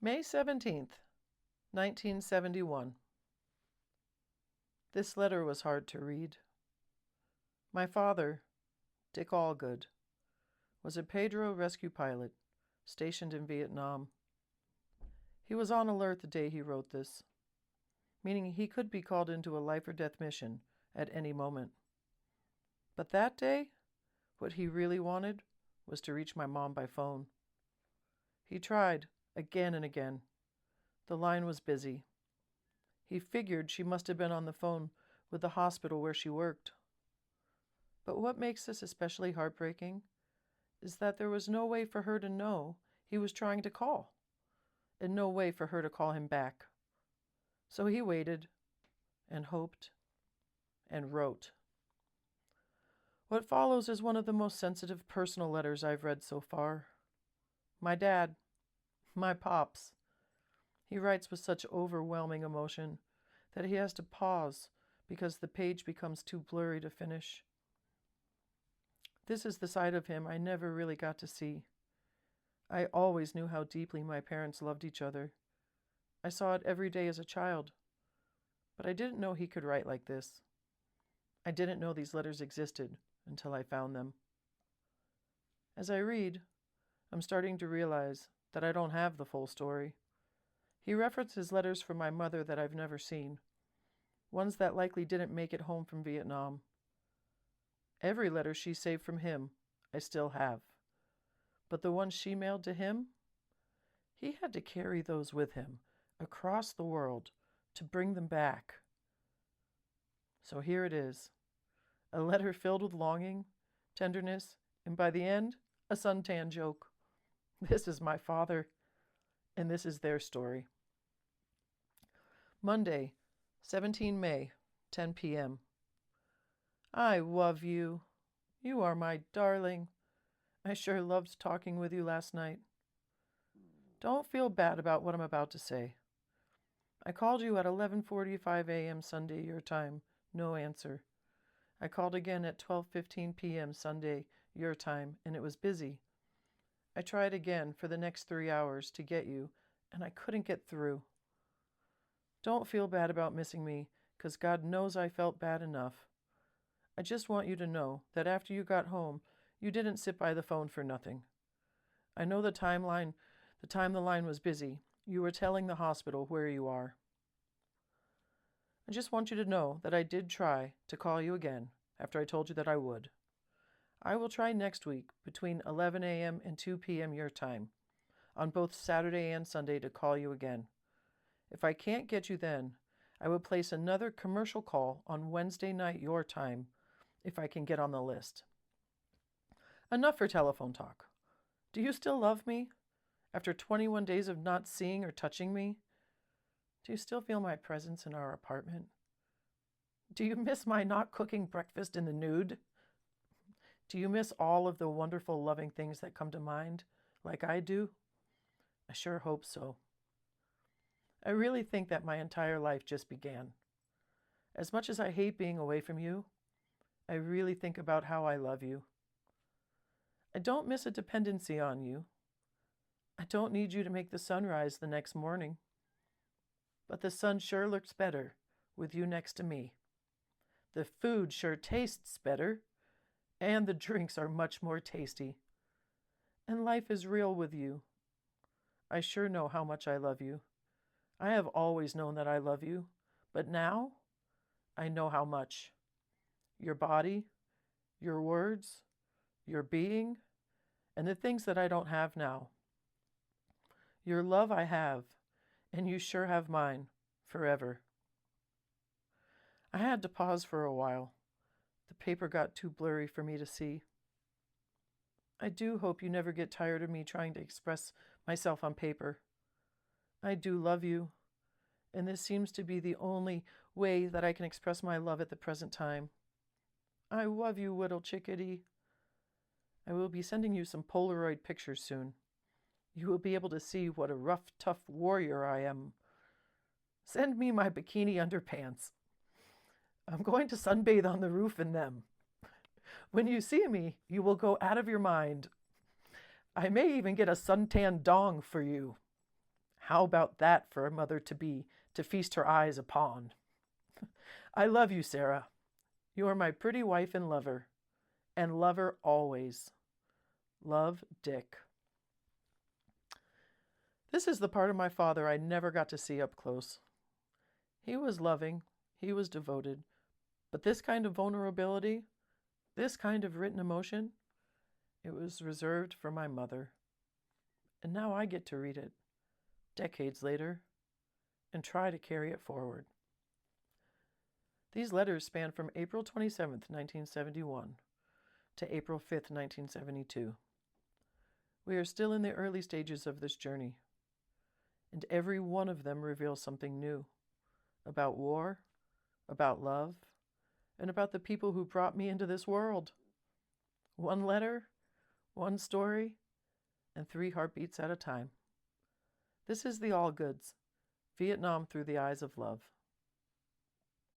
May 17th, 1971. This letter was hard to read. My father, Dick Allgood, was a Pedro rescue pilot stationed in Vietnam. He was on alert the day he wrote this, meaning he could be called into a life-or-death mission at any moment. But that day, what he really wanted was to reach my mom by phone. He tried again and again. The line was busy. He figured she must have been on the phone with the hospital where she worked. But what makes this especially heartbreaking is that there was no way for her to know he was trying to call, and no way for her to call him back. So he waited and hoped and wrote. What follows is one of the most sensitive personal letters I've read so far. My dad, my pops. He writes with such overwhelming emotion that he has to pause because the page becomes too blurry to finish. This is the side of him I never really got to see. I always knew how deeply my parents loved each other. I saw it every day as a child. But I didn't know he could write like this. I didn't know these letters existed until I found them. As I read, I'm starting to realize that I don't have the full story. He references letters from my mother that I've never seen, ones that likely didn't make it home from Vietnam. Every letter she saved from him, I still have. But the ones she mailed to him, he had to carry those with him across the world to bring them back. So here it is, a letter filled with longing, tenderness, and by the end, a suntan joke. This is my father, and this is their story. Monday, 17 May, 10 p.m. I love you. You are my darling. I sure loved talking with you last night. Don't feel bad about what I'm about to say. I called you at 11:45 a.m. Sunday your time. No answer. I called again at 12:15 p.m. Sunday your time, and it was busy. I tried again for the next 3 hours to get you, and I couldn't get through. Don't feel bad about missing me, 'cause God knows I felt bad enough. I just want you to know that after you got home, you didn't sit by the phone for nothing. I know the time the line was busy, you were telling the hospital where you are. I just want you to know that I did try to call you again after I told you that I would. I will try next week between 11 a.m. and 2 p.m. your time, on both Saturday and Sunday to call you again. If I can't get you then, I will place another commercial call on Wednesday night your time if I can get on the list. Enough for telephone talk. Do you still love me? After 21 days of not seeing or touching me? Do you still feel my presence in our apartment? Do you miss my not cooking breakfast in the nude? Do you miss all of the wonderful, loving things that come to mind, like I do? I sure hope so. I really think that my entire life just began. As much as I hate being away from you, I really think about how I love you. I don't miss a dependency on you. I don't need you to make the sun rise the next morning. But the sun sure looks better with you next to me. The food sure tastes better, and the drinks are much more tasty. And life is real with you. I sure know how much I love you. I have always known that I love you, but now I know how much. Your body, your words, your being, and the things that I don't have now. Your love I have, and you sure have mine, forever. I had to pause for a while. The paper got too blurry for me to see. I do hope you never get tired of me trying to express myself on paper. I do love you, and this seems to be the only way that I can express my love at the present time. I love you, little chickadee. I will be sending you some Polaroid pictures soon. You will be able to see what a rough, tough warrior I am. Send me my bikini underpants. I'm going to sunbathe on the roof in them. When you see me, you will go out of your mind. I may even get a suntan dong for you. How about that for a mother-to-be to feast her eyes upon? I love you, Sarah. You are my pretty wife and lover always. Love, Dick. This is the part of my father I never got to see up close. He was loving, he was devoted, but this kind of vulnerability, this kind of written emotion, it was reserved for my mother. And now I get to read it, decades later, and try to carry it forward. These letters span from April 27th, 1971 to April 5th, 1972. We are still in the early stages of this journey, and every one of them reveals something new about war, about love, and about the people who brought me into this world. One letter, one story, and 3 heartbeats at a time. This is the Allgoods, Vietnam through the eyes of love.